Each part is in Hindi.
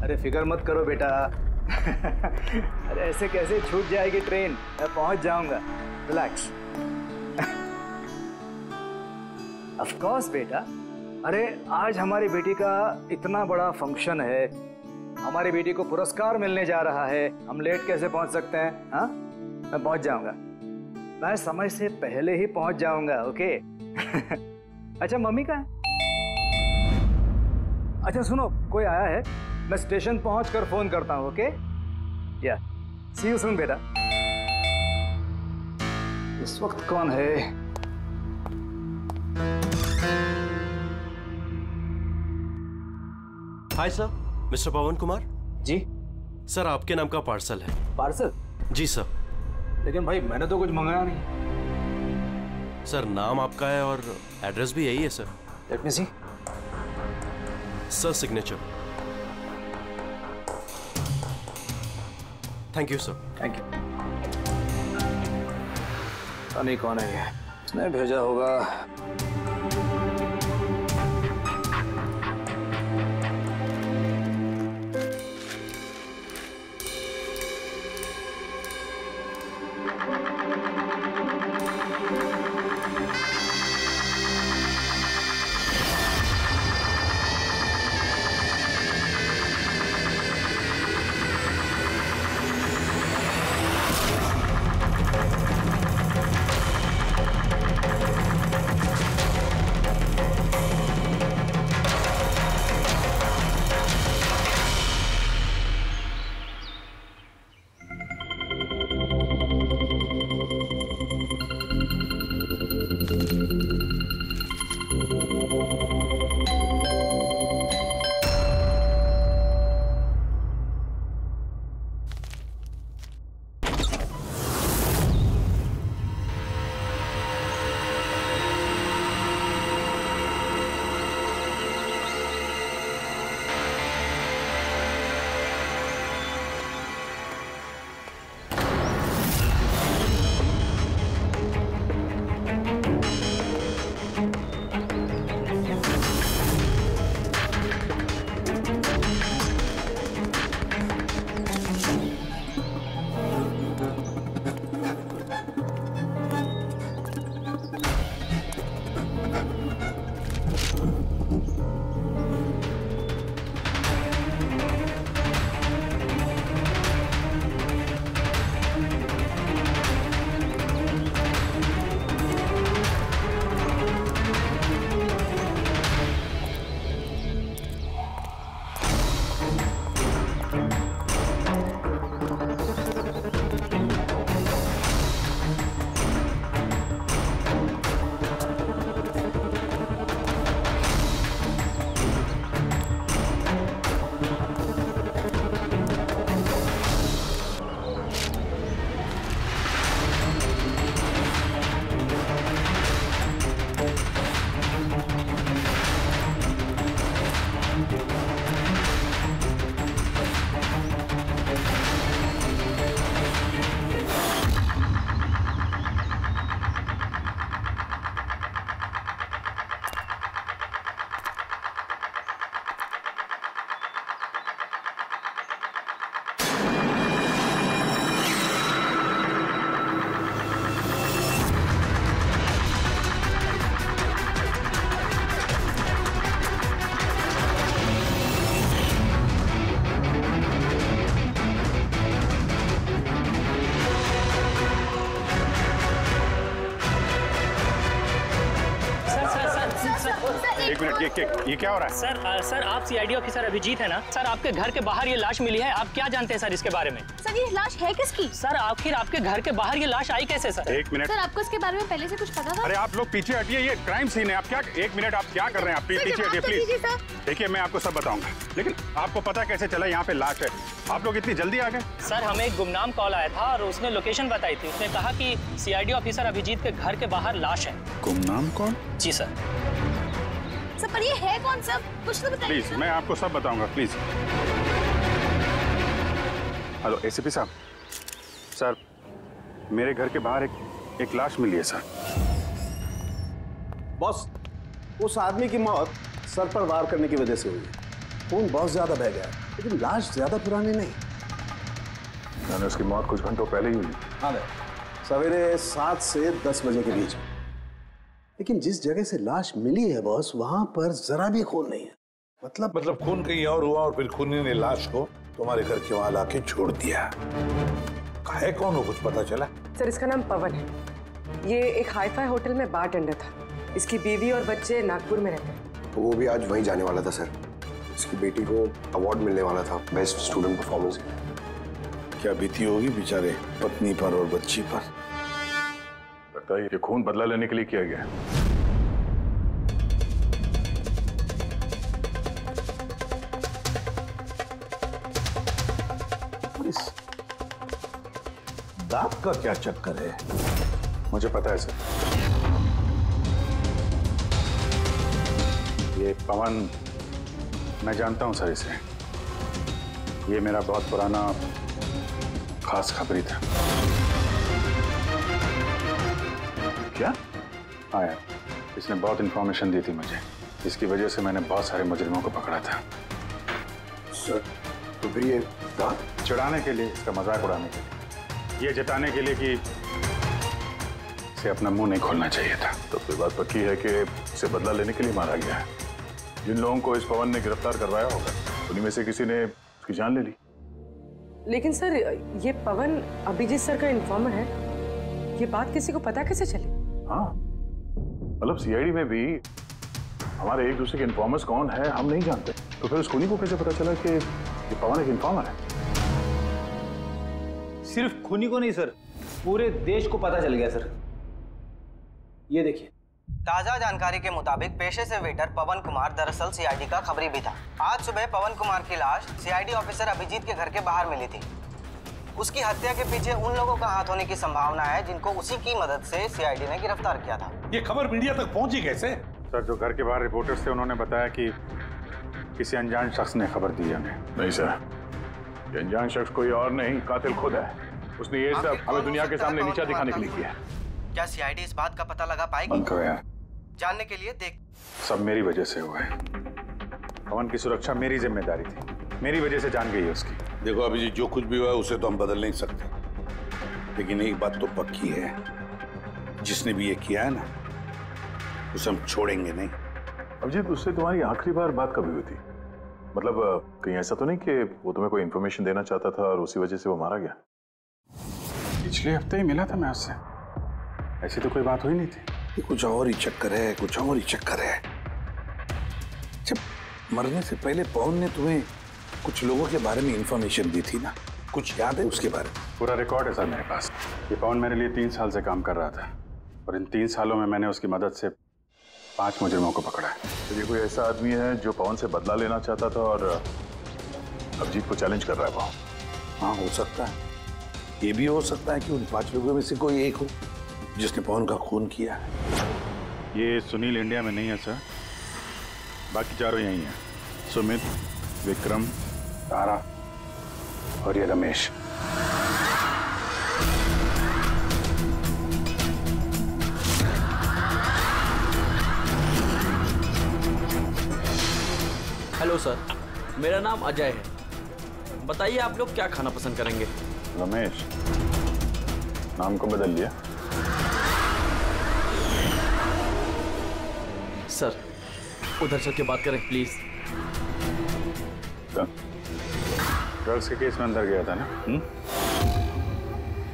अरे फिक्र मत करो बेटा। अरे ऐसे कैसे छूट जाएगी ट्रेन, मैं पहुंच जाऊंगा। रिलैक्स। ऑफ कोर्स बेटा। अरे आज हमारी बेटी का इतना बड़ा फंक्शन है, हमारी बेटी को पुरस्कार मिलने जा रहा है, हम लेट कैसे पहुंच सकते हैं? हाँ, मैं पहुंच जाऊंगा, मैं समय से पहले ही पहुंच जाऊंगा। ओके। अच्छा मम्मी कहाँ है? अच्छा सुनो, कोई आया है, मैं स्टेशन पहुंचकर फोन करता हूं। ओके या सी यू सून बेटा। इस वक्त कौन है? हाय सर, मिस्टर पवन कुमार। जी सर, आपके नाम का पार्सल है। पार्सल? जी सर। लेकिन भाई मैंने तो कुछ मंगाया नहीं। सर नाम आपका है और एड्रेस भी यही है sir. Let me see. Sir signature. Thank you sir. Thank you. पता नहीं कौन है ये, इसने भेजा होगा। एक मिनट, ये क्या हो रहा है? सर आप सीआईडी ऑफिसर अभिजीत है ना? सर आपके घर के बाहर ये लाश मिली है, आप क्या जानते हैं सर इसके बारे में? सर ये लाश है किसकी? सर आखिर आपके घर के बाहर ये लाश आई कैसे सर? एक मिनट सर, आपको इसके बारे में पहले से कुछ पता था? अरे आप लोग पीछे हटिए, ये क्राइम सीन है। आप क्या, एक मिनट, आप क्या कर रहे हैं? आप पीछे हटिए प्लीज। देखिए मैं आपको सब बताऊंगा, लेकिन आपको पता कैसे चला यहाँ पे लाश है? आप लोग इतनी जल्दी आ गए? सर हमें एक गुमनाम कॉल आया था और उसने लोकेशन बताई थी। उसने कहा कि सीआईडी ऑफिसर अभिजीत के घर के बाहर लाश है। गुमनाम कौन? जी सर। सर पर ये है कौन? सब कुछ तो बताइए। प्लीज मैं आपको सब बताऊंगा, प्लीज। हेलो एसीपी साहब। सर मेरे घर के बाहर एक लाश मिली है सर। बॉस, उस आदमी की मौत सर पर वार करने की वजह से हुई है। खून बहुत ज्यादा बह गया, लेकिन लाश ज्यादा पुरानी नहीं। मैंने उसकी मौत कुछ घंटों पहले ही हुई। हाँ भाई, सवेरे 7 से 10 बजे के बीच। लेकिन जिस जगह से लाश मिली है बॉस, वहां पर जरा भी खून नहीं है। मतलब खून कहीं और हुआ और फिर खूनी ने लाश को तुम्हारे घर के वहां लाके छोड़ दिया। है कौन हो, कुछ पता चला? सर, इसका नाम पवन है। ये एक हाईफाई होटल में बारटेंडर था। इसकी बीवी और बच्चे नागपुर में रहते हैं। तो वो भी आज वहीं जाने वाला था सर। इसकी बेटी को अवार्ड मिलने वाला था बेस्ट स्टूडेंट परफॉर्मेंस। क्या बीती होगी बेचारे पत्नी पर और बच्ची पर। लगता है ये खून बदला लेने के लिए किया गया। दांत का क्या चक्कर है? मुझे पता है सर। ये पवन, मैं जानता हूं सर इसे। ये मेरा बहुत पुराना खास खबरी था। क्या? हाँ यार, इसने बहुत इंफॉर्मेशन दी थी मुझे। इसकी वजह से मैंने बहुत सारे मुजरिमों को पकड़ा था। सर तो फिर ये दांत चिढ़ाने के लिए, इसका मजाक उड़ाने के लिए, ये जताने के लिए कि इसे अपना मुंह नहीं खोलना चाहिए था। तो फिर बात पक्की है कि इसे बदला लेने के लिए मारा गया है। जिन लोगों को इस पवन ने गिरफ्तार करवाया होगा, उन्हीं में से किसी ने उसकी जान ले ली। लेकिन सर, ये पवन अभिजीत सर का इन्फॉर्मर है। ये बात किसी को पता कैसे चली? हाँ, मतलब सीआईडी में भी हमारे एक दूसरे के इन्फॉर्मर्स कौन है हम नहीं जानते। तो फिर उस खूनी को कैसे पता चला कि ये पवन एक इन्फॉर्मर है? सिर्फ खूनी को नहीं सर, पूरे देश को पता चल गया सर। ये देखिए, ताजा जानकारी के मुताबिक पेशे से वेटर पवन कुमार दरअसल सीआईडी का खबरी भी था। आज सुबह पवन कुमार की लाश सीआईडी ऑफिसर अभिजीत के घर के बाहर मिली थी। उसकी हत्या के पीछे उन लोगों का हाथ होने की संभावना है जिनको उसी की मदद से सीआईडी ने गिरफ्तार किया था। ये खबर मीडिया तक पहुंची कैसे? सर, जो घर के बाहर रिपोर्टर्स थे उन्होंने बताया कि किसी अनजान शख्स ने खबर दी हमें। नहीं सर, ये अनजान शख्स कोई और नहीं, कातिल खुद है। उसने ये सब हमें दुनिया के सामने नीचा दिखाने के लिए किया है। क्या सीआईडी इस बात का पता लगा पाएगी? बंद करो यार। जानने के लिए देख। सब मेरी वजह से हुआ है। पवन की सुरक्षा मेरी जिम्मेदारी थी, मेरी वजह से जान गई है उसकी। देखो अभिजीत, जो कुछ भी हुआ है उसे तो हम बदल नहीं सकते, लेकिन एक बात तो पक्की है, जिसने भी ये किया है ना, उसे हम छोड़ेंगे नहीं। अभिजीत, उससे तुम्हारी आखिरी बार बात कभी हुई थी? मतलब कहीं ऐसा तो नहीं कि वो तुम्हें कोई इन्फॉर्मेशन देना चाहता था और उसी वजह से वो मारा गया? पिछले हफ्ते ही मिला था मैं उससे, ऐसी तो कोई बात हुई नहीं थी। ये कुछ और ही चक्कर है, कुछ और ही चक्कर है। जब मरने से पहले पवन ने तुम्हें कुछ लोगों के बारे में इंफॉर्मेशन दी थी ना, कुछ याद है उसके बारे में? पूरा रिकॉर्ड है सर मेरे पास। ये पवन मेरे लिए 3 साल से काम कर रहा था और इन 3 सालों में मैंने उसकी मदद से 5 मुजरिमों को पकड़ा है। तो ये कोई ऐसा आदमी है जो पवन से बदला लेना चाहता था और अभिजीत को चैलेंज कर रहा है? हाँ, हो सकता है। ये भी हो सकता है कि उन 5 लोगों में से कोई एक हो जिसने पवन का खून किया है। ये सुनील इंडिया में नहीं है सर, बाकी चारों यही हैं। सुमित, विक्रम, तारा और ये रमेश। हेलो सर, मेरा नाम अजय है। बताइए आप लोग क्या खाना पसंद करेंगे? रमेश, नाम को बदल लिया? सर, उधर चल के बात करें प्लीज। ड्रग्स के केस में अंदर गया था ना?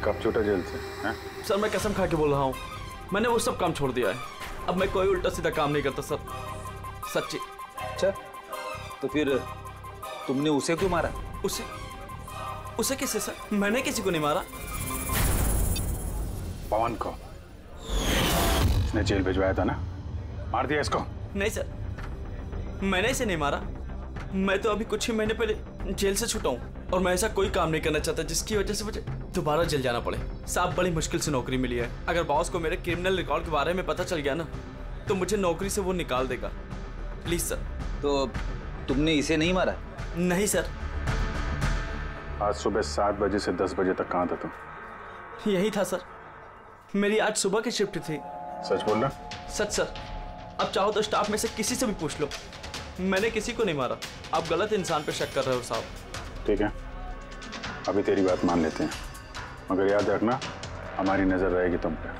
कब छूटा जेल से? सर, मैं कसम खा के बोल रहा हूँ, मैंने वो सब काम छोड़ दिया है। अब मैं कोई उल्टा सीधा काम नहीं करता सर, सच्ची। अच्छा, तो फिर तुमने उसे क्यों मारा? उसे किसे सर? मैंने किसी को नहीं मारा। पवन को इसने जेल भिजवाया था ना, मार दिया इसको? नहीं सर, मैंने इसे नहीं मारा। मैं तो अभी कुछ ही महीने पहले जेल से छूटा हूँ और मैं ऐसा कोई काम नहीं करना चाहता जिसकी वजह से मुझे दोबारा जेल जाना पड़े। साहब, बड़ी मुश्किल से नौकरी मिली है। अगर बॉस को मेरे क्रिमिनल रिकॉर्ड के बारे में पता चल गया ना, तो मुझे नौकरी से वो निकाल देगा। Please sir. तो तुमने इसे नहीं मारा? नहीं सर। आज सुबह 7 बजे से 10 बजे तक कहाँ था तुम? यही था सर, मेरी आज सुबह की शिफ्ट थी। सच बोल रहा? सच सर। अब चाहो तो स्टाफ में से किसी से भी पूछ लो, मैंने किसी को नहीं मारा। आप गलत इंसान पे शक कर रहे हो साहब। ठीक है, अभी तेरी बात मान लेते हैं, मगर याद रखना हमारी नजर रहेगी तुम पे।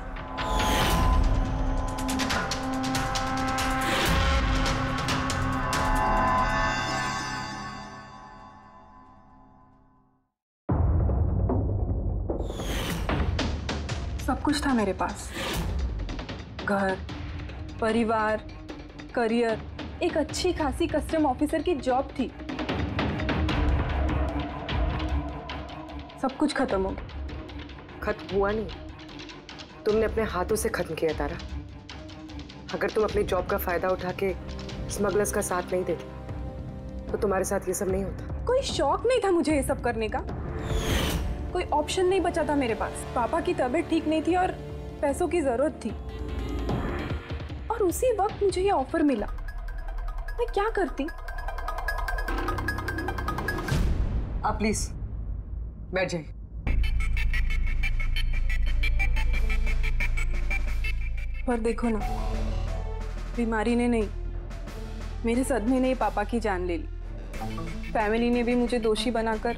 सब कुछ था मेरे पास, घर, परिवार, करियर, एक अच्छी खासी कस्टम ऑफिसर की जॉब थी। सब कुछ खत्म हो गया। खत्म हुआ नहीं, तुमने अपने हाथों से खत्म किया तारा। अगर तुम अपनी जॉब का फायदा उठा के स्मगलर्स का साथ नहीं देती तो तुम्हारे साथ ये सब नहीं होता। कोई शौक नहीं था मुझे ये सब करने का, कोई ऑप्शन नहीं बचा था मेरे पास। पापा की तबीयत ठीक नहीं थी और पैसों की जरूरत थी, और उसी वक्त मुझे ये ऑफर मिला। मैं क्या करती? आप प्लीज बैठ जाइए। पर देखो ना, बीमारी ने नहीं, मेरे सदमे ने पापा की जान ले ली। फैमिली ने भी मुझे दोषी बनाकर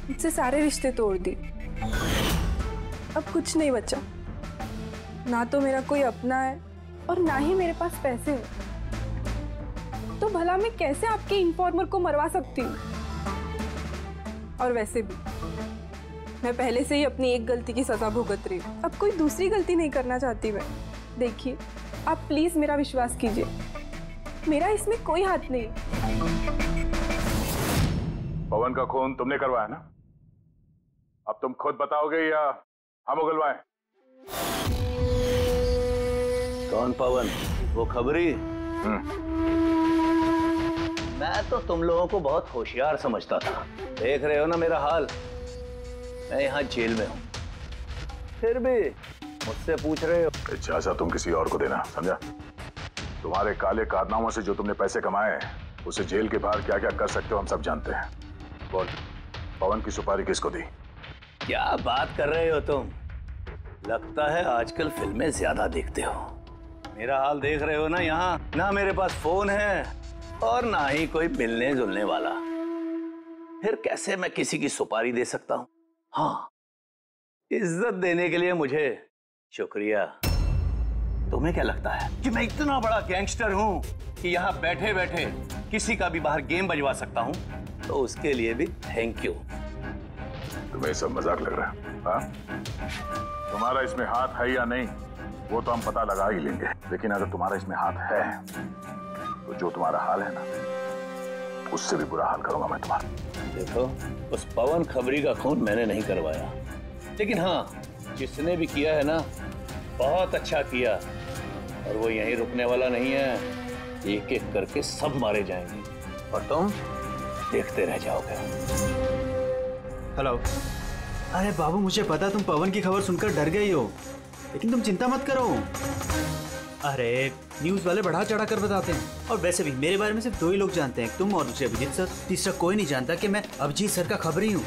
मुझसे सारे रिश्ते तोड़ दिए। अब कुछ नहीं बचा, ना तो मेरा कोई अपना है और ना ही मेरे पास पैसे हैं। तो भला मैं कैसे आपके इन्फॉर्मर को मरवा सकती हूँ? और वैसे भी मैं पहले से ही अपनी एक गलती की सजा भुगत रही हूँ, अब कोई दूसरी गलती नहीं करना चाहती मैं। देखिए, आप प्लीज मेरा विश्वास कीजिए, मेरा इसमें कोई हाथ नहीं। पवन का खून तुमने करवाया ना? अब तुम खुद बताओगे या हम उगलवाएं? कौन पवन? वो खबरी? मैं तो तुम लोगों को बहुत होशियार समझता था। देख रहे हो ना मेरा हाल, मैं यहाँ जेल में हूँ, फिर भी मुझसे पूछ रहे हो। इजाजत तुम किसी और को देना, समझा? तुम्हारे काले कारनामों से जो तुमने पैसे कमाए हैं, उसे जेल के बाहर क्या क्या कर सकते हो हम सब जानते हैं। बोल, पवन की सुपारी किसको दी? क्या बात कर रहे हो तुम? लगता है आजकल फिल्में ज्यादा देखते हो। मेरा हाल देख रहे हो ना, यहाँ ना मेरे पास फोन है और ना ही कोई मिलने जुलने वाला। फिर कैसे मैं किसी की सुपारी दे सकता हूँ? हाँ, इज्जत देने के लिए मुझे शुक्रिया। तुम्हें क्या लगता है कि मैं इतना बड़ा गैंगस्टर हूँ कि यहाँ बैठे बैठे किसी का भी बाहर गेम बजवा सकता हूँ? तो उसके लिए भी थैंक यू। तुम्हें सब मजाक लग रहा है? हाँ? तुम्हारा इसमें हाथ है या नहीं वो तो हम पता लगा ही लेंगे, लेकिन अगर तुम्हारा इसमें हाथ है तो जो तुम्हारा हाल है ना, उससे भी बुरा हाल करूंगा मैं तुम्हारा। देखो, उस पवन खबरी का खून मैंने नहीं करवाया, लेकिन हाँ, जिसने भी किया है ना, बहुत अच्छा किया। और वो यहीं रुकने वाला नहीं है, एक एक करके सब मारे जाएंगे और तुम देखते रह जाओगे। हेलो। अरे बाबू, मुझे पता तुम पवन की खबर सुनकर डर गई हो, लेकिन तुम चिंता मत करो। अरे न्यूज़ वाले बढ़ा चढ़ा कर बताते हैं, और वैसे भी मेरे बारे में सिर्फ 2 ही लोग जानते हैं, तुम और दूसरे अभिजीत सर। तीसरा कोई नहीं जानता कि मैं अभिजीत सर का खबरी हूँ।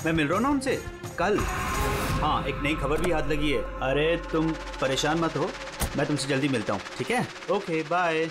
मैं मिल रहा हूँ ना उनसे कल। हाँ, एक नई खबर भी याद लगी है। अरे तुम परेशान मत हो, मैं तुमसे जल्दी मिलता हूँ, ठीक है? Okay, bye.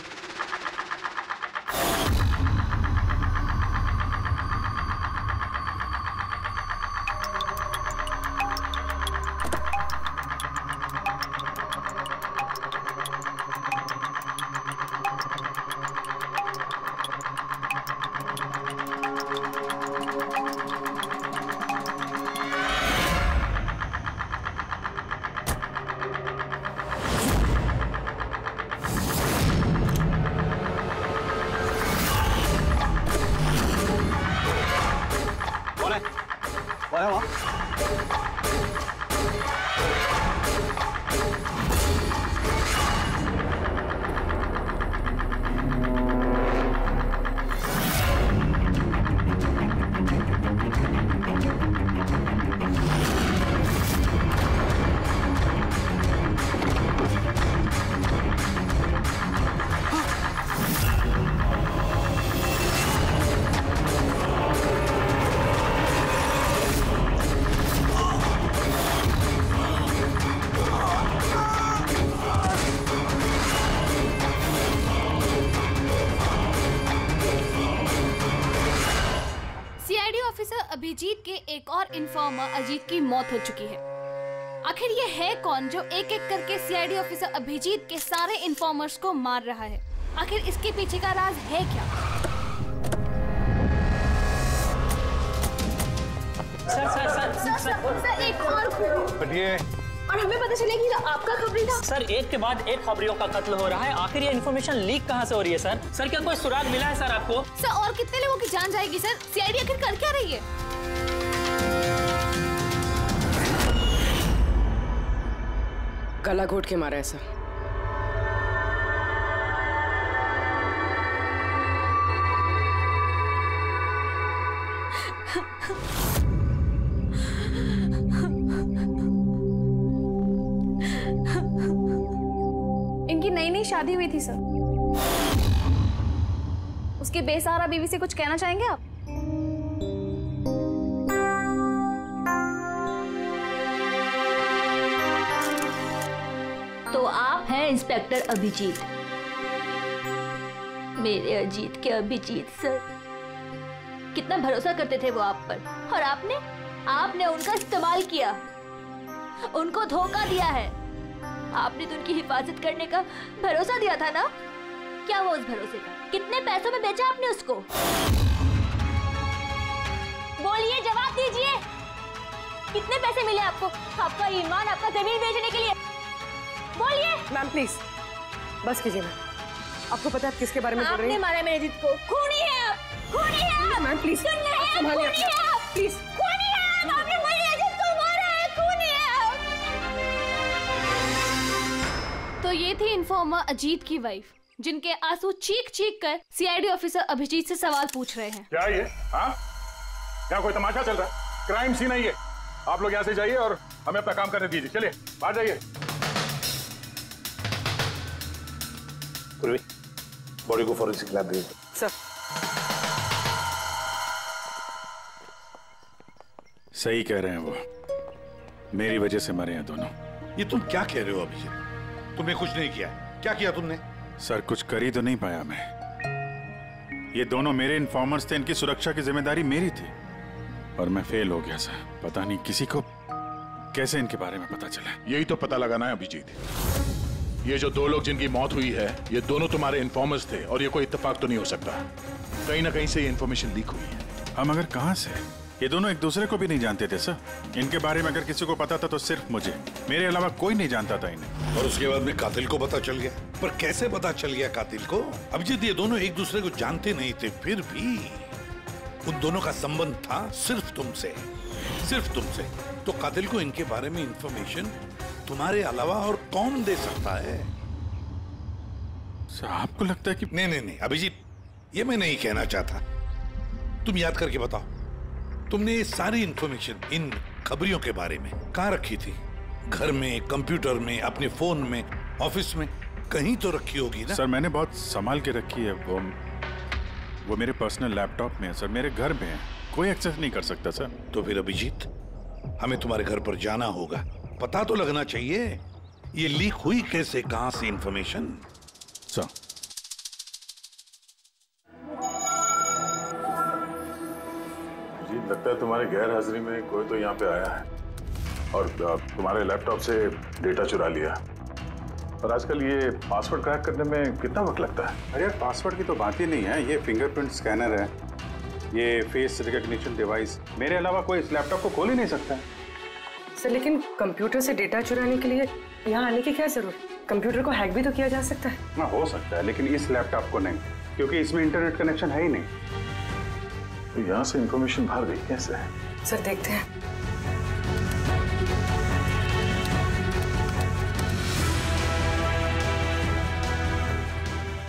अभिजीत के एक और इन्फॉर्मर अजीत की मौत हो चुकी है। आखिर ये है कौन जो एक एक करके सीआईडी ऑफिसर अभिजीत के सारे इन्फॉर्मर्स को मार रहा है? आखिर इसके पीछे का राज है क्या? सर एक और और हमें पता चलेगी कि आपका खबरी था। सर एक के बाद एक खबरियों का कत्ल हो रहा है। आखिर ये इन्फॉर्मेशन लीक कहाँ से हो रही है सर? सर क्या कोई सुराग मिला है सर आपको? सर और कितने लोगों की जान जाएगी सर? सीआईडी आखिर कर क्या रही है? गला घोट के मारा है सर। इनकी नई नई शादी हुई थी सर। उसके बेसहारा बीवी से कुछ कहना चाहेंगे आप? तो आप हैं इंस्पेक्टर अभिजीत, मेरे अजीत के अभिजीत सर। कितना भरोसा करते थे वो आप पर, और आपने उनका इस्तेमाल किया, उनको धोखा दिया है। आपने तो उनकी हिफाजत करने का भरोसा दिया था ना? क्या वो उस भरोसे का? कितने पैसों में बेचा आपने उसको? बोलिए, जवाब दीजिए। कितने पैसे मिले आपको? आपका ईमान, आपका जमीन बेचने के लिए? बोलिए। मैम प्लीज बस कीजिए। मैम आपको पता है किसके बारे में बोल रही हैं? आपने मारा मेरे अजीत को। खूनी है आप, खूनी है आप। मैम प्लीज खूनी है आप, प्लीज। खूनी है आप, आपने मेरे अजीत को मारा है, खूनी है आप। तो ये थी इन्फॉर्मर अजीत की वाइफ, जिनके आंसू चीख चीख कर सीआईडी ऑफिसर अभिजीत से सवाल पूछ रहे हैं। क्या ये? हाँ, क्या कोई तमाशा चल रहा है? क्राइम सीन है ये। आप लोग यहाँ से जाइए और हमें अपना काम करने दीजिए। चलिए बाहर जाइए। पूर्वी, बॉडी को फॉरेंसिक लैब भेज दो। सर। सही कह रहे हैं वो, मेरी वजह से मरे हैं दोनों। ये तुम क्या कह रहे हो अभिजीत? तुमने कुछ नहीं किया। क्या किया तुमने? सर कुछ कर ही तो नहीं पाया मैं। ये दोनों मेरे इन्फॉर्मर्स थे, इनकी सुरक्षा की जिम्मेदारी मेरी थी और मैं फेल हो गया सर। पता नहीं किसी को कैसे इनके बारे में पता चला। यही तो पता लगाना है अभिजीत। ये जो दो लोग जिनकी मौत हुई है, ये दोनों तुम्हारे इन्फॉर्मर्स थे और ये कोई इत्तेफाक तो नहीं हो सकता। कहीं ना कहीं से ये इन्फॉर्मेशन लीक हुई है। हम अगर कहां से? ये दोनों एक दूसरे को भी नहीं जानते थे सर। इनके बारे में अगर किसी को पता था तो सिर्फ मुझे, मेरे अलावा कोई नहीं जानता था इन्हें। और उसके बाद में कातिल को पता चल गया। पर कैसे पता चल गया कातिल को? अभिजीत ये दोनों एक दूसरे को जानते नहीं थे, फिर भी उन दोनों का संबंध था सिर्फ तुमसे, सिर्फ तुमसे। तो कातिल को इनके बारे में इंफॉर्मेशन तुम्हारे अलावा और कौन दे सकता है? सर आपको लगता है कि नहीं अभिजीत, ये मैं नहीं कहना चाहता। तुम याद करके बताओ, तुमने ये सारी इंफॉर्मेशन इन खबरियों के बारे में कहाँ रखी थी? घर में, कंप्यूटर में, अपने फोन में, ऑफिस में, कहीं तो रखी होगी ना? सर मैंने बहुत संभाल के रखी है। वो मेरे पर्सनल लैपटॉप में है सर, मेरे घर में है, कोई एक्सेस नहीं कर सकता सर। तो फिर अभिजीत हमें तुम्हारे घर पर जाना होगा, पता तो लगना चाहिए ये लीक हुई कैसे, कहां से इंफॉर्मेशन। सर जी लगता है तुम्हारे गैर हाजिरी में कोई तो यहाँ पे आया है और तुम्हारे लैपटॉप से डेटा चुरा लिया। और आजकल ये पासवर्ड क्रैक करने में कितना वक्त लगता है? अरे यार पासवर्ड की तो बात ही नहीं है। ये फिंगरप्रिंट स्कैनर है, ये फेस रिकॉग्निशन डिवाइस, मेरे अलावा कोई इस लैपटॉप को खोल ही नहीं सकता है। सर लेकिन कंप्यूटर से डेटा चुराने के लिए यहाँ आने की क्या जरूरत? कंप्यूटर को हैक भी तो किया जा सकता है। हाँ हो सकता है, लेकिन इस लैपटॉप को नहीं, क्योंकि इसमें इंटरनेट कनेक्शन है ही नहीं। तो यहाँ से इंफॉर्मेशन बाहर गई कैसे है? सर देखते हैं।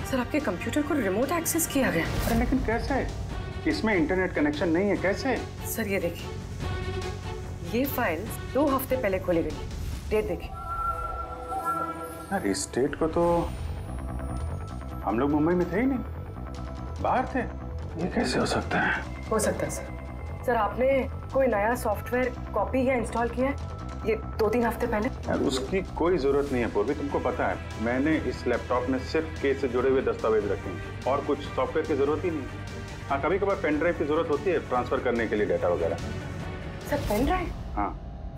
सर आपके कंप्यूटर को रिमोट एक्सेस किया गया। अरे लेकिन कैसे? इसमें इंटरनेट कनेक्शन नहीं है, कैसे? सर ये देखिए, ये फाइल 2 हफ्ते पहले खोली गई। डेट देखिए। यार इस डेट को तो हम लोग मुंबई में थे ही नहीं, बाहर थे। ये कैसे हो सकता है? हो सकता है सर। सर आपने कोई नया सॉफ्टवेयर कॉपी या इंस्टॉल किया है ये 2-3 हफ्ते पहले? यार उसकी कोई जरूरत नहीं है पूर्वी, तुमको पता है मैंने इस लैपटॉप में सिर्फ केस से जुड़े हुए दस्तावेज रखे हैं और कुछ सॉफ्टवेयर की जरूरत ही नहीं। हाँ, कभी कभार पेन ड्राइव की जरूरत होती है ट्रांसफर करने के लिए डेटा वगैरह। Sir pen drive? हाँ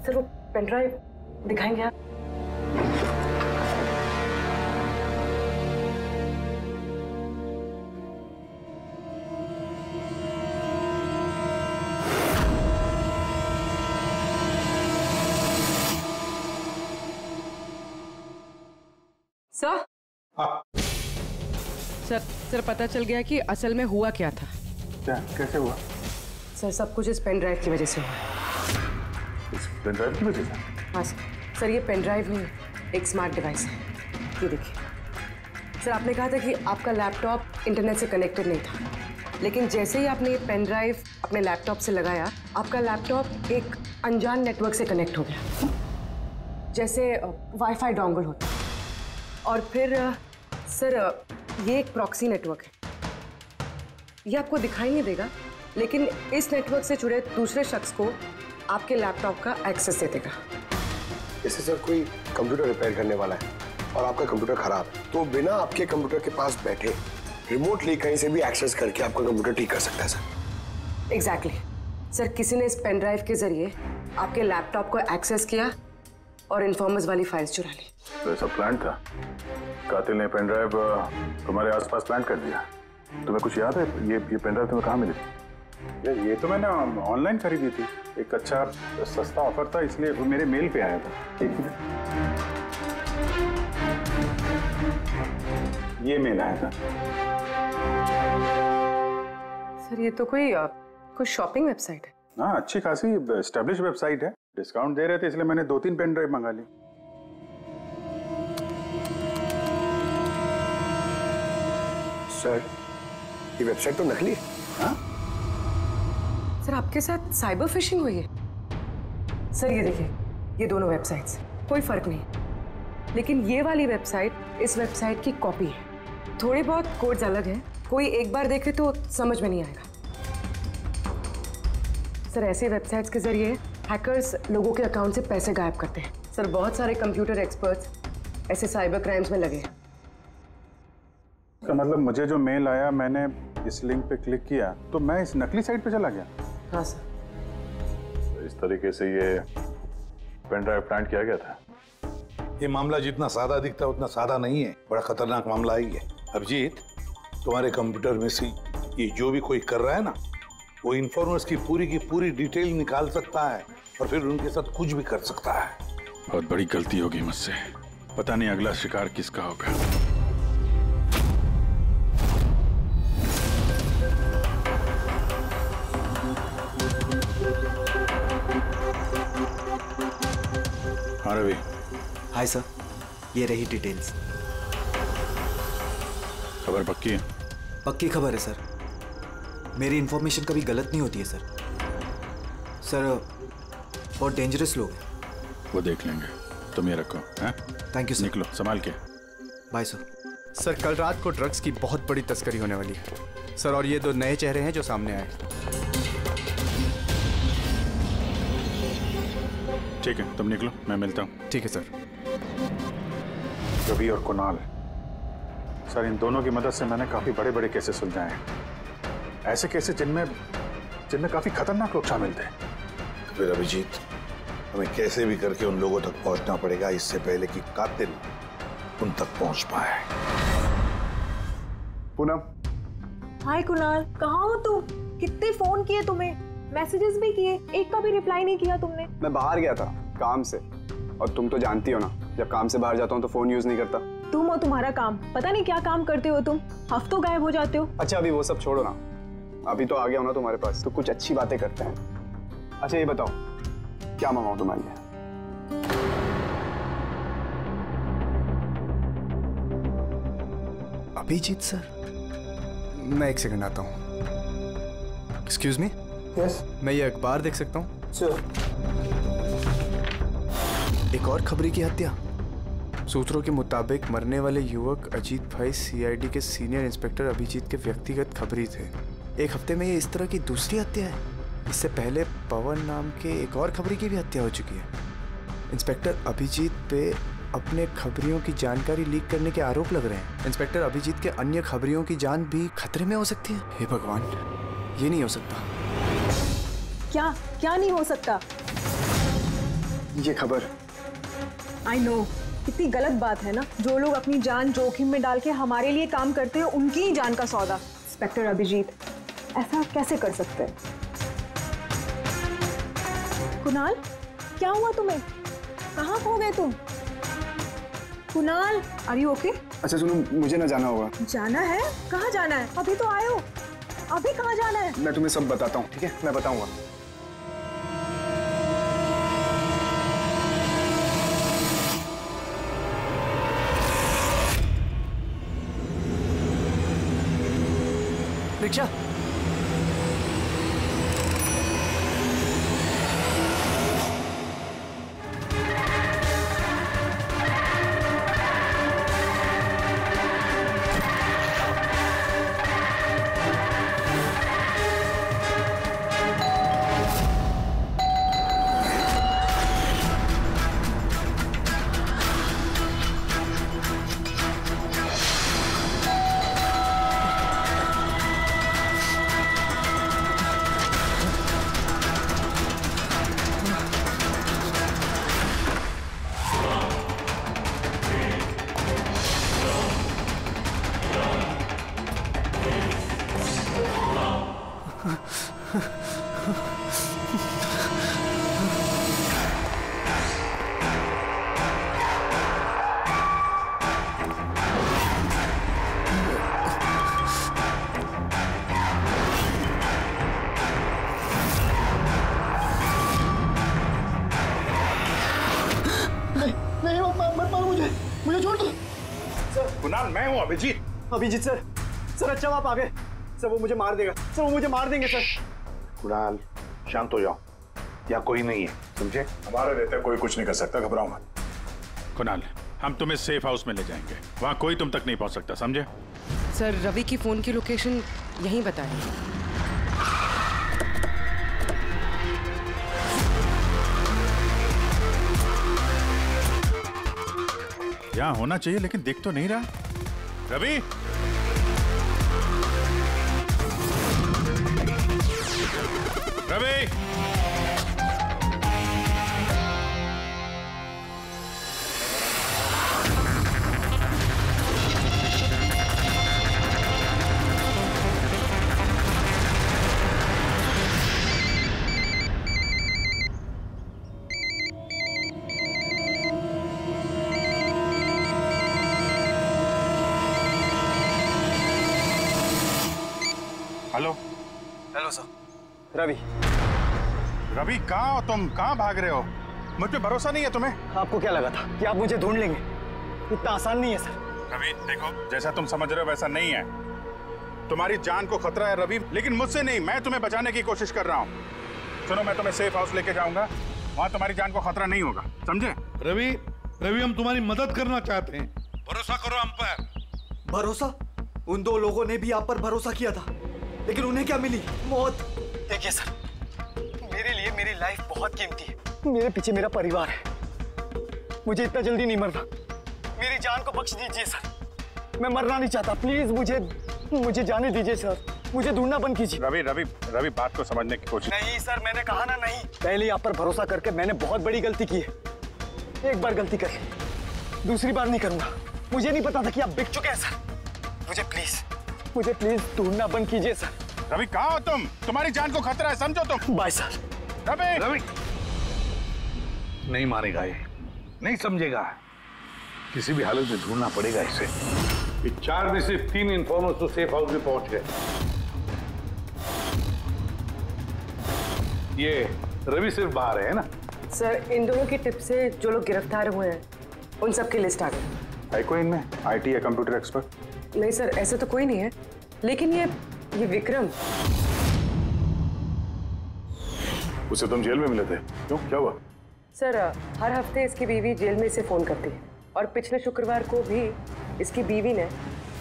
सर वो पेन ड्राइव दिखाएंगे आप? सर सर पता चल गया कि असल में हुआ क्या था। क्या? कैसे हुआ? सर सब कुछ इस पेन ड्राइव की वजह से हुआ। इस पेन ड्राइव की वजह से? हाँ सर ये पेन ड्राइव में एक स्मार्ट डिवाइस है, ये देखिए। सर आपने कहा था कि आपका लैपटॉप इंटरनेट से कनेक्टेड नहीं था, लेकिन जैसे ही आपने ये पेन ड्राइव अपने लैपटॉप से लगाया, आपका लैपटॉप एक अनजान नेटवर्क से कनेक्ट हो गया, जैसे वाईफाई डोंगल होता। और फिर सर ये एक प्रॉक्सी नेटवर्क है, ये आपको दिखाई नहीं देगा, लेकिन इस नेटवर्क से जुड़े दूसरे शख्स को आपके लैपटॉप का एक्सेस दे देगा। जैसे सर कोई कंप्यूटर रिपेयर करने वाला है और आपका कंप्यूटर खराब है, तो बिना आपके कंप्यूटर के पास बैठे रिमोटली कहीं से भी एक्सेस करके आपका कंप्यूटर ठीक कर सकता है सर। एग्जैक्टली सर, किसी ने इस पेन ड्राइव के जरिए आपके लैपटॉप को एक्सेस किया और इन्फॉर्मर्स वाली फाइल्स चुरा ली। तो ऐसा प्लान था? कातिल ने पेन ड्राइव तुम्हारे आसपास प्लान कर दिया। तुम्हें कुछ याद है ये पेन ड्राइव तुम्हें कहाँ मिली? ये तो मैंने ऑनलाइन खरीदी थी, एक अच्छा सस्ता ऑफर था, इसलिए वो मेरे मेल पे आया था। एक मिनट, ये मेल आया था। सर ये तो कोई शॉपिंग वेबसाइट है। हाँ, अच्छी खासी एस्टेब्लिश वेबसाइट है, डिस्काउंट दे रहे थे, इसलिए मैंने 2-3 पेन ड्राइव मंगा ली। सर ये वेबसाइट तो नकली है। हाँ? सर आपके साथ साइबर फिशिंग हुई है? सर ये देखिए, ये दोनों वेबसाइट्स, कोई फर्क नहीं, लेकिन ये वाली वेबसाइट इस वेबसाइट की कॉपी है। थोड़े बहुत कोड्स अलग हैं, कोई एक बार देखे तो समझ में नहीं आएगा। सर ऐसे वेबसाइट्स के जरिए हैकर्स लोगों के अकाउंट से पैसे गायब करते हैं। सर बहुत सारे कंप्यूटर एक्सपर्ट्स ऐसे साइबर क्राइम्स में लगे हैं। इसका मतलब मुझे जो मेल आया, मैंने इस लिंक पे क्लिक किया तो मैं इस नकली साइट पे चला गया। हाँ सर। तो इस तरीके से ये पेन ड्राइव प्लांट किया गया था। ये मामला जितना सादा दिखता है उतना सादा नहीं है, बड़ा खतरनाक मामला ही है। अभिजीत, तुम्हारे कंप्यूटर में से ये जो भी कोई कर रहा है ना, वो इन्फॉर्मर्स की पूरी डिटेल निकाल सकता है और फिर उनके साथ कुछ भी कर सकता है। बहुत बड़ी गलती होगी मुझसे, पता नहीं अगला शिकार किसका होगा। हाँ रवि। हाय सर, ये रही डिटेल्स। खबर पक्की है? पक्की खबर है सर, मेरी इंफॉर्मेशन कभी गलत नहीं होती है सर। सर बहुत डेंजरस लोग हैं। वो देख लेंगे, तुम ये रखो। हैं? Thank you sir. निकलो, संभाल के। Bye sir. सर कल रात को ड्रग्स की बहुत बड़ी तस्करी होने वाली है सर, और ये 2 नए चेहरे हैं जो सामने आए। ठीक है, तुम निकलो, मैं मिलता हूँ। ठीक है सर। रवि और कुणाल, सर इन दोनों की मदद से मैंने काफी बड़े केसेस सुलझाए हैं। ऐसे केसेस जिनमें काफी खतरनाक लोग शामिल थे। तो फिर अभिजीत, हमें कैसे भी करके उन लोगों तक पहुंचना पड़ेगा, इससे पहले कि कातिल उन तक पहुंच पाए। पूनम। हाय कुणाल, कहाँ हो तुम? कितने फोन किए तुम्हें, मैसेजेस भी किए, एक का भी रिप्लाई नहीं किया तुमने। मैं बाहर गया था काम से, और तुम तो जानती हो ना, जब काम से बाहर जाता हूँ तो फोन यूज नहीं करता। तुम और तुम्हारा काम, पता नहीं क्या काम करते हो तुम, हफ्तों गायब हो जाते हो। अच्छा अभी वो सब छोड़ो ना, अभी तो आ गया हो ना तुम्हारे पास, तो कुछ अच्छी बातें करते हैं। अच्छा ये बताओ, क्या मंगाऊं तुम्हारे लिए? अभिजीत सर, मैं 1 सेकंड आता हूँ। Excuse me. यस। मैं ये अखबार देख सकता हूँ? Sure. एक और खबरी की हत्या। सूत्रों के मुताबिक मरने वाले युवक अजीत भाई सीआईडी के सीनियर इंस्पेक्टर अभिजीत के व्यक्तिगत खबरी थे। एक हफ्ते में ये इस तरह की दूसरी हत्या है। इससे पहले पवन नाम के एक और खबरी की भी हत्या हो चुकी है। इंस्पेक्टर अभिजीत पे अपने खबरियों की जानकारी लीक करने के आरोप लग रहे हैं। इंस्पेक्टर अभिजीत के अन्य खबरियों की जान भी खतरे में हो सकती है। हे भगवान, ये नहीं हो सकता। क्या क्या नहीं हो सकता? ये खबर। आई नो, कितनी गलत बात है ना। जो लोग अपनी जान जोखिम में डाल के हमारे लिए काम करते हैं, उनकी ही जान का सौदा। इंस्पेक्टर अभिजीत ऐसा कैसे कर सकते हैं? कुणाल, क्या हुआ तुम्हें? कहाँ खो गए तुम? Kunal, are you okay? अच्छा सुनो, मुझे ना जाना होगा। जाना है? कहाँ जाना है? अभी तो आए हो, अभी कहाँ जाना है? मैं तुम्हें सब बताता हूँ, ठीक है? मैं बताऊंगा। रिक्शा। मुझे छोड़ दो। सर कुणाल, मैं हूँ अभिजीत। अभिजीत सर, सर अच्छा आप आ गए। सर वो मुझे मार देगा, सर वो मुझे मार देंगे सर। कुणाल शांत हो जाओ, यहाँ कोई नहीं है, समझे? हमारा रहता कोई कुछ नहीं कर सकता, घबराओ मत। कुणाल, हम तुम्हें सेफ हाउस में ले जाएंगे, वहाँ कोई तुम तक नहीं पहुँच सकता, समझे? सर रवि की फोन की लोकेशन यहीं बताएं। यहाँ होना चाहिए लेकिन दिख तो नहीं रहा। Ravi, Ravi, hello. Hello sir. Ravi. Ravi कहाँ हो तुम? कहाँ भाग रहे हो? मुझ पे भरोसा नहीं है तुम्हें? आपको क्या लगा था कि आप मुझे ढूंढ लेंगे? इतना आसान नहीं है सर। रवि देखो, जैसा तुम समझ रहे हो वैसा नहीं है। तुम्हारी जान को खतरा है रवि, लेकिन मुझसे नहीं, मैं तुम्हें बचाने की कोशिश कर रहा हूँ। सुनो, मैं तुम्हें सेफ हाउस लेके जाऊंगा, वहाँ तुम्हारी जान को खतरा नहीं होगा, समझे? रवि, रवि हम तुम्हारी मदद करना चाहते हैं, भरोसा करो हम पर। भरोसा? उन दो लोगों ने भी आप पर भरोसा किया था, लेकिन उन्हें क्या मिली? मौत। देखिए सर, मेरे लिए मेरी लाइफ बहुत कीमती है, मेरे पीछे मेरा परिवार है, मुझे इतना जल्दी नहीं मरना, मेरी जान को बख्श दीजिए सर, मैं मरना नहीं चाहता, प्लीज मुझे जाने दीजिए सर, मुझे ढूंढना बंद कीजिए। रवि रवि रवि बात को समझने की कोशिश। नहीं सर, मैंने कहा ना नहीं। पहले आप पर भरोसा करके मैंने बहुत बड़ी गलती की है, एक बार गलती कर ली, दूसरी बार नहीं करूंगा। मुझे नहीं पता था कि आप बिक चुके हैं सर, मुझे प्लीज ढूंढना बंद कीजिए सर। रवि कहाँ हो तुम? तुम्हारी जान को खतरा है, समझो तुम। Bye sir. रवि रवि नहीं मारेगा ये, नहीं समझेगा, किसी भी हालत में ढूंढना पड़ेगा इसे। ये 4 में से 3 इन्फॉर्मर्स तो सेफ हाउस में पहुंच गए। ये रवि सिर्फ बाहर है ना? सर इन दोनों की टिप से जो लोग गिरफ्तार हुए हैं उन सब की लिस्ट आ गई। है कोई इनमें IT या कंप्यूटर एक्सपर्ट? नहीं सर, ऐसे तो कोई नहीं है, लेकिन ये विक्रम, उसे तुम जेल में मिले थे, क्यों, क्या हुआ? सर हर हफ्ते इसकी बीवी जेल में इसे फोन करती है और पिछले शुक्रवार को भी इसकी बीवी ने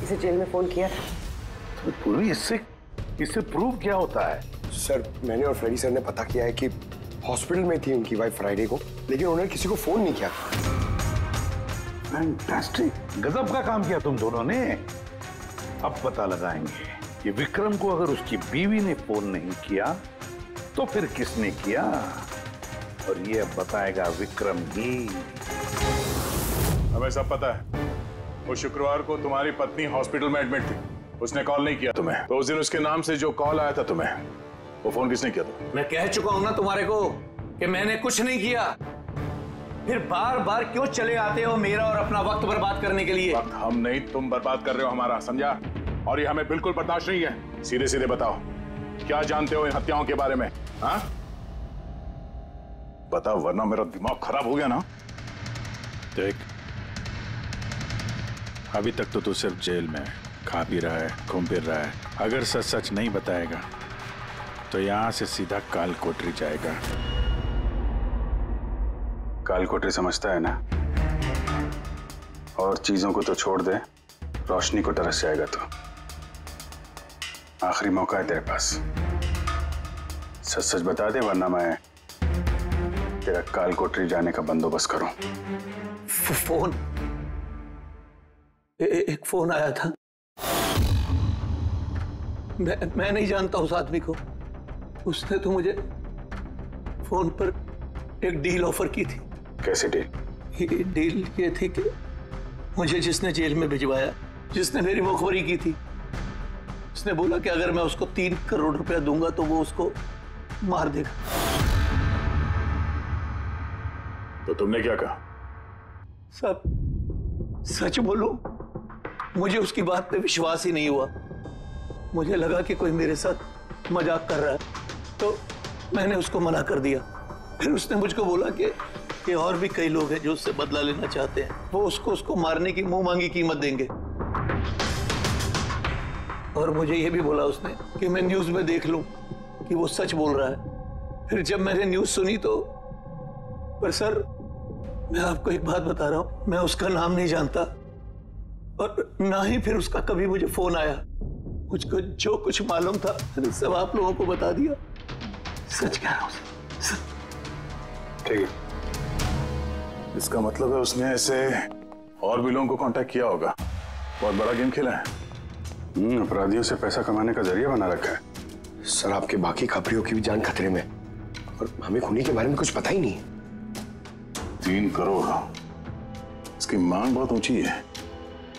इसे जेल में फोन किया था। पूर्वी इससे प्रूव क्या होता है? सर मैंने और फ्रेडी सर ने पता किया है कि हॉस्पिटल में थी उनकी वाइफ फ्राइडे को, लेकिन उन्होंने किसी को फोन नहीं किया। फैंटास्टिक, गजब का काम किया तुम दोनों ने। अब पता लगाएंगे कि विक्रम को अगर उसकी बीवी ने फोन नहीं किया तो फिर किसने किया, और ये अब बताएगा विक्रम ही। हमें सब पता है, वो शुक्रवार को तुम्हारी पत्नी हॉस्पिटल में एडमिट थी, उसने कॉल नहीं किया तुम्हें, तो उस दिन उसके नाम से जो कॉल आया था तुम्हें, वो फोन किसने किया था? मैं कह चुका हूं ना तुम्हारे को कि मैंने कुछ नहीं किया, फिर बार बार क्यों चले आते हो मेरा और अपना वक्त बर्बाद करने के लिए? वक्त हम नहीं, तुम बर्बाद कर रहे हो हमारा, समझा? और ये हमें बिल्कुल बर्दाश्त नहीं है। सीधे सीधे बताओ, क्या जानते हो इन हत्याओं के बारे में? हाँ बताओ, वरना मेरा दिमाग खराब हो गया ना। देख, अभी तक तो तू सिर्फ जेल में खा पी रहा है, घूम फिर रहा है। अगर सच सच नहीं बताएगा तो यहां से सीधा काल कोठरी जाएगा। काल कोठरी समझता है ना? और चीजों को तो छोड़ दे, रोशनी को तरस जाएगा तू। आखिरी मौका है तेरे पास, सच सच बता दे, वरना मैं तेरा काल कोठरी जाने का बंदोबस्त करूं। फोन, एक फोन आया था। मैं नहीं जानता उस आदमी को। उसने तो मुझे फोन पर एक डील ऑफर की थी। कैसी डील? डील ये थी कि मुझे जिसने जेल में भिजवाया, जिसने मेरी मुखबरी की थी, उसने बोला कि अगर मैं उसको 3 करोड़ रुपया दूंगा तो वो उसको मार देगा। तो तुमने क्या कहा? सब सच बोलूं, मुझे उसकी बात पे विश्वास ही नहीं हुआ। मुझे लगा कि कोई मेरे साथ मजाक कर रहा है, तो मैंने उसको मना कर दिया। फिर उसने मुझको बोला कि और भी कई लोग हैं जो उससे बदला लेना चाहते हैं, वो उसको मारने की मुंह मांगी कीमत देंगे। और मुझे ये भी बोला उसने कि मैं न्यूज में देख लूं कि वो सच बोल रहा है। फिर जब मैंने न्यूज सुनी तो, पर सर मैं आपको एक बात बता रहा हूं, मैं उसका नाम नहीं जानता और ना ही फिर उसका कभी मुझे फोन आया। मुझको जो कुछ मालूम था मैंने सब आप लोगों को बता दिया। सच कह रहा हूं। ठीक है, इसका मतलब है उसने ऐसे और भी लोगों को कांटेक्ट किया होगा। बहुत बड़ा गेम खेला है। अपराधियों से पैसा कमाने का जरिया बना रखा है। सर, आपके बाकी खबरियों की भी जान खतरे में, और हमें खूनी के बारे में कुछ पता ही नहीं है। 3 करोड़, इसकी मांग बहुत ऊंची है,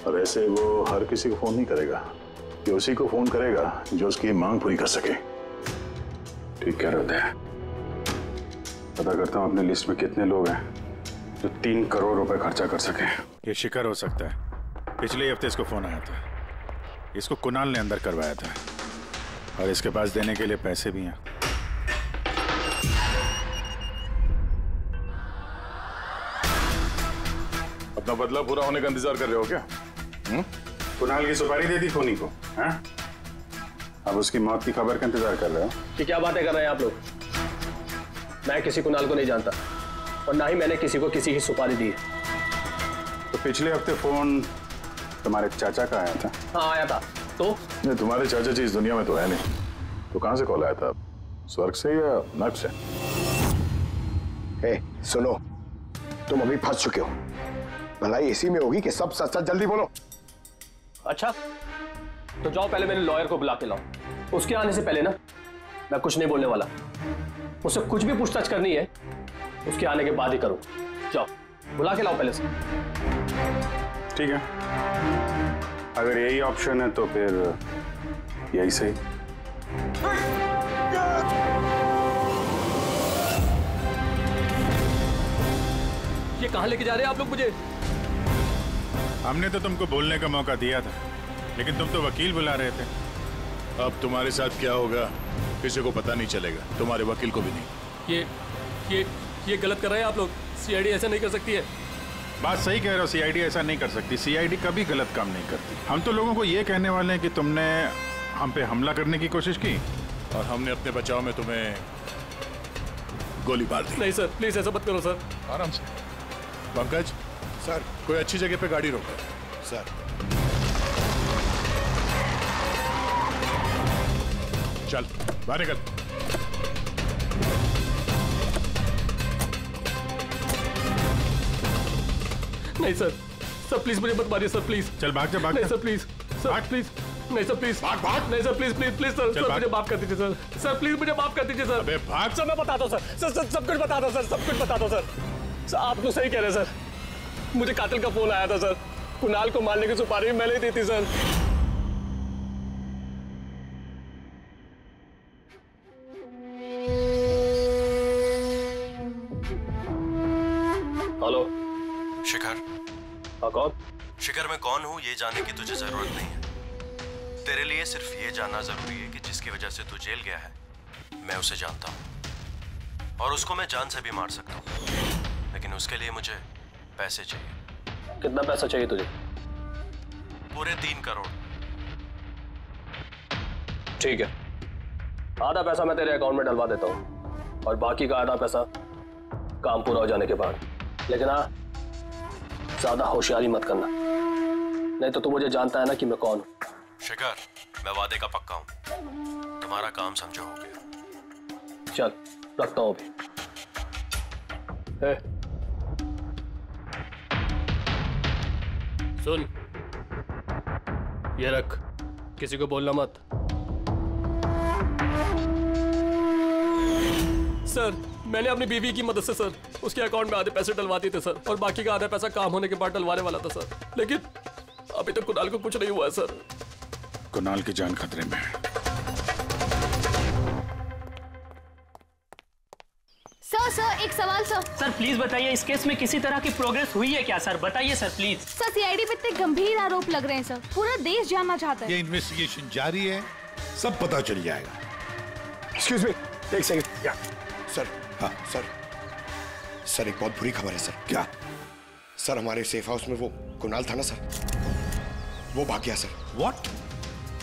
और ऐसे वो हर किसी को फोन नहीं करेगा। ये उसी को फोन करेगा जो उसकी मांग पूरी कर सके। ठीक कह रहे हैं। पता करता हूँ अपने लिस्ट में कितने लोग हैं जो 3 करोड़ रुपए खर्चा कर सके। ये शिकर हो सकता है। पिछले हफ्ते इसको फोन आया था, इसको कुणाल ने अंदर करवाया था, और इसके पास देने के लिए पैसे भी हैं। अपना बदला पूरा होने का इंतजार कर रहे हो क्या? कुणाल की सुपारी दे दी खूनी को, हैं? अब उसकी मौत की खबर का इंतजार कर रहे हो? कि क्या बातें कर रहे हैं आप लोग? मैं किसी कुणाल को नहीं जानता, और ना ही मैंने किसी को किसी की सुपारी दी है। तो पिछले हफ्ते फोन तुम्हारे चाचा का आया था? हाँ आया था। तो नहीं, तुम्हारे चाचा जी इस दुनिया में तो है नहीं, तो कहां से कॉल आया था? स्वर्ग से या नर्क से? सुनो, तुम अभी फंस चुके हो। भलाई इसी में होगी कि सब सच सच जल्दी बोलो। अच्छा, तो जाओ पहले मेरे लॉयर को बुला के लाओ। उसके आने से पहले ना मैं कुछ नहीं बोलने वाला। उससे कुछ भी पूछताछ करनी है उसके आने के बाद ही करो। जाओ बुला के लाओ पहले से। ठीक है, अगर यही ऑप्शन है तो फिर यही सही। ये कहां लेके जा रहे हैं आप लोग मुझे? हमने तो तुमको बोलने का मौका दिया था, लेकिन तुम तो वकील बुला रहे थे। अब तुम्हारे साथ क्या होगा किसी को पता नहीं चलेगा, तुम्हारे वकील को भी नहीं। ये गलत कर रहे हैं आप लोग। सीआईडी ऐसा नहीं कर सकती है। बात सही कह रहे हो, सीआईडी ऐसा नहीं कर सकती। सीआईडी कभी गलत काम नहीं करती। हम तो लोगों को ये कहने वाले हैं कि तुमने हम पे हमला करने की कोशिश की और हमने अपने बचाव में तुम्हें गोली मार दी। नहीं सर, प्लीज ऐसा मत करो सर। आराम से। पंकज सर, कोई अच्छी जगह पे गाड़ी रोको सर। चल बाहर निकल। नहीं सर, सर प्लीज मुझे मत मारिए सर प्लीज। चल भाग जा, भाग नहीं जा। सर प्लीज, सर प्लीज, नहीं सर प्लीज, भाग नहीं sir please please please sir, sir मुझे माफ कर दीजिए सर, सर प्लीज मुझे माफ कर दीजिए सर। अबे भाग। सर मैं बता दो सर, सर सब कुछ बता दो सर, सब कुछ बता दो सर। सर आप तो सही कह रहे हैं सर, मुझे कातिल का फोन आया था सर, कुणाल को मारने की सुपारी भी मैंने दी थी सर। हेलो शिखर। हाँ कौन? शिखर मैं कौन हूँ ये जानने की तुझे जरूरत नहीं है। तेरे लिए सिर्फ ये जानना जरूरी है कि जिसकी वजह से तू जेल गया है मैं उसे जानता हूँ और उसको मैं जान से भी मार सकता हूँ, लेकिन उसके लिए मुझे पैसे चाहिए। कितना पैसा चाहिए तुझे? पूरे 3 करोड़। ठीक है, आधा पैसा मैं तेरे अकाउंट में डलवा देता हूँ और बाकी का आधा पैसा काम पूरा हो जाने के बाद। लेकिन हाँ, ज्यादा होशियारी मत करना, नहीं तो तू मुझे जानता है ना कि मैं कौन हूँ। शिखर मैं वादे का पक्का हूँ, तुम्हारा काम समझो हो गया। चल रखता हूँ अभी। सुन, ये रख, किसी को बोलना मत। सर मैंने अपनी बीवी की मदद से सर उसके अकाउंट में आधे पैसे डलवा दिए थे सर, और बाकी का आधा पैसा काम होने के बाद डलवाने वाला था सर, लेकिन अभी तक कुणाल को कुछ नहीं हुआ है सर। कुणाल की जान खतरे में है। सर एक सवाल सर। सर प्लीज बताइए, इस केस में किसी तरह की प्रोग्रेस हुई है क्या सर? बताइए सर प्लीज। सर सीआईडी पे इतने गंभीर आरोप लग रहे हैं सर, पूरा देश जानना चाहता है। ये इन्वेस्टिगेशन जारी है, सब पता चल जाएगा। एक्सक्यूज मी, एक सेकंड। सर, हाँ सर एक बहुत बुरी खबर है सर। क्या? सर हमारे सेफ हाउस में वो कुणाल था ना सर, वो भाग गया सर। व्हाट?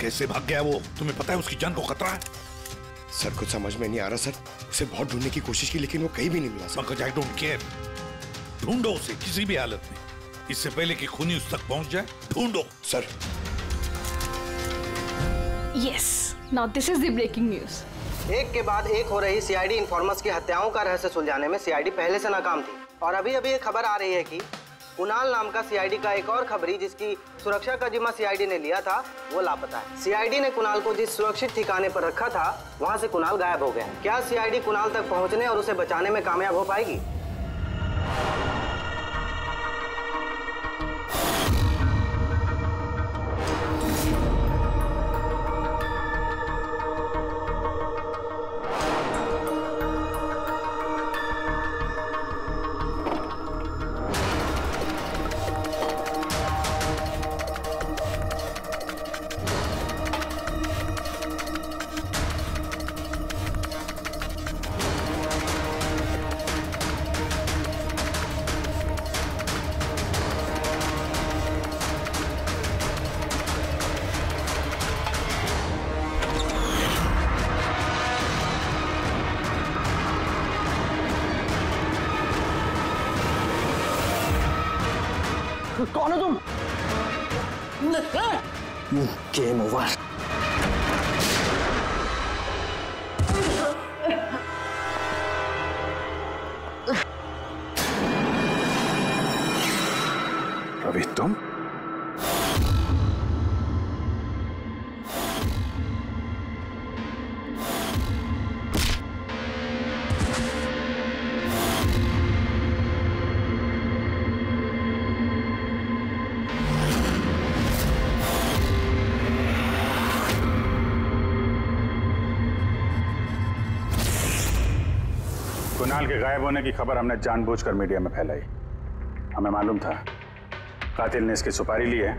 कैसे भाग गया वो? तुम्हें पता है उसकी जान को खतरा है? सर कुछ समझ में नहीं आ रहा सर, उसे बहुत ढूंढने की कोशिश की लेकिन वो कहीं भी नहीं मिला सर। मगर आई डोंट केयर, ढूंढो उसे किसी भी हालत में, इससे पहले कि खूनी उस तक पहुंच जाए। ढूंढो sir. Yes, now this is the breaking news. एक के बाद एक हो रही सीआईडी इन्फॉर्मर्स की हत्याओं का रहस्य सुलझाने में सीआईडी पहले से नाकाम थी, और अभी अभी एक खबर आ रही है कि कुणाल नाम का सीआईडी का एक और खबरी जिसकी सुरक्षा का जिम्मा सीआईडी ने लिया था वो लापता है। सीआईडी ने कुणाल को जिस सुरक्षित ठिकाने पर रखा था वहां से कुणाल गायब हो गया। क्या सीआईडी कुणाल तक पहुंचने और उसे बचाने में कामयाब हो पाएगी? कौन हो तुम? Game over. रवि तुम? कुणाल के गायब होने की खबर हमने जानबूझकर मीडिया में फैलाई। हमें मालूम था कातिल ने इसकी सुपारी ली है,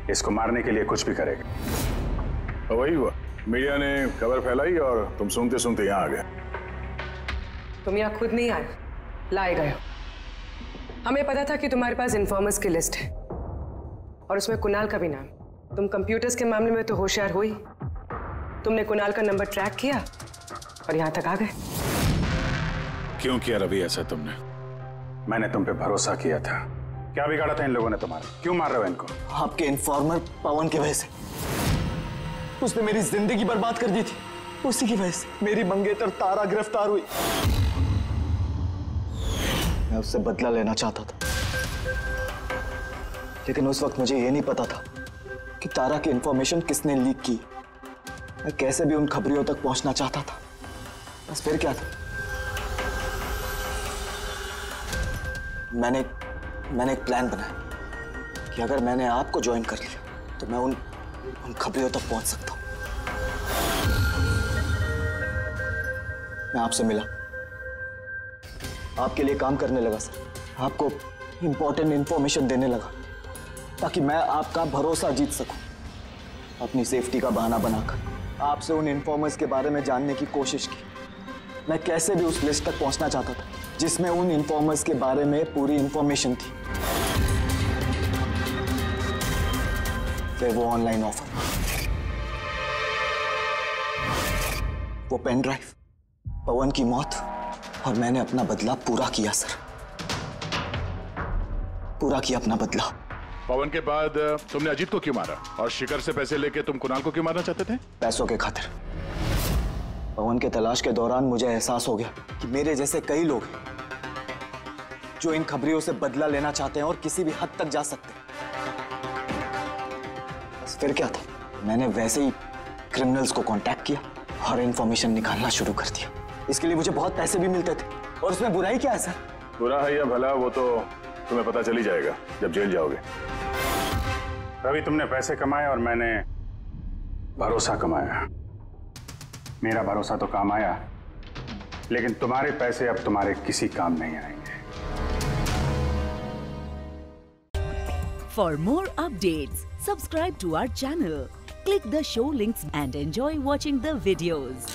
इसको मारने के लिए कुछ भी करेगा। वही हुआ, मीडिया ने खबर फैलाई और तुम सुनते सुनते यहाँ आ गए। तुम यहाँ खुद नहीं आए, लाए गए। हमें पता था कि तुम्हारे पास इन्फॉर्मर्स की लिस्ट है और उसमें कुणाल का भी नाम। तुम कंप्यूटर्स के मामले में तो होशियार हो ही, तुमने कुणाल का नंबर ट्रैक किया और यहाँ तक आ गए। क्यों किया रवि ऐसा तुमने? मैंने तुम पे भरोसा किया था। क्या बिगाड़ा था इन लोगों ने तुम्हारा? क्यों मार रहे हो इनको? आपके इन्फॉर्मर पवन की वजह से। उसने मेरी जिंदगी बर्बाद कर दी थी, उसी की वजह से मेरी मंगेतर तारा गिरफ्तार हुई। मैं उससे बदला लेना चाहता था, लेकिन उस वक्त मुझे ये नहीं पता था कि तारा की इंफॉर्मेशन किसने लीक की। मैं कैसे भी उन खबरियों तक पहुंचना चाहता था, बस फिर क्या था, मैंने एक प्लान बनाया कि अगर मैंने आपको ज्वाइन कर लिया तो मैं उन खबरियों तक पहुंच सकता हूं। मैं आपसे मिला, आपके लिए काम करने लगा सर, आपको इंपॉर्टेंट इंफॉर्मेशन देने लगा ताकि मैं आपका भरोसा जीत सकूं। अपनी सेफ्टी का बहाना बनाकर आपसे उन इन्फॉर्मर्स के बारे में जानने की कोशिश की। मैं कैसे भी उस लिस्ट तक पहुंचना चाहता था जिसमें उन इन्फॉर्मर्स के बारे में पूरी इंफॉर्मेशन थी। फिर वो ऑनलाइन ऑफर, वो पेन ड्राइव, पवन की मौत, और मैंने अपना बदला पूरा किया सर, पूरा किया अपना बदला। पवन के बाद तुमने अजीत को क्यों मारा और शिखर से पैसे लेके तुम कुणाल को क्यों मारना चाहते थे? पैसों के खातिर। पवन के तलाश के दौरान मुझे एहसास हो गया कि मेरे जैसे कई लोग हैं जो इन खबरियों से बदला लेना चाहते हैं और किसी भी हद तक जा सकते हैं। बस फिर क्या था, मैंने वैसे ही क्रिमिनल्स को कांटेक्ट किया और इंफॉर्मेशन निकालना शुरू कर दिया। इसके लिए मुझे बहुत पैसे भी मिलते थे, और उसमें बुराई क्या है सर? बुरा है या भला वो तो तुम्हें पता चल ही जाएगा जब जेल जाओगे। रवि, तुमने पैसे कमाए और मैंने भरोसा कमाया। मेरा भरोसा तो काम आया, लेकिन तुम्हारे पैसे अब तुम्हारे किसी काम नहीं आएंगे। For more updates, subscribe to our channel, click the show links and enjoy watching the videos.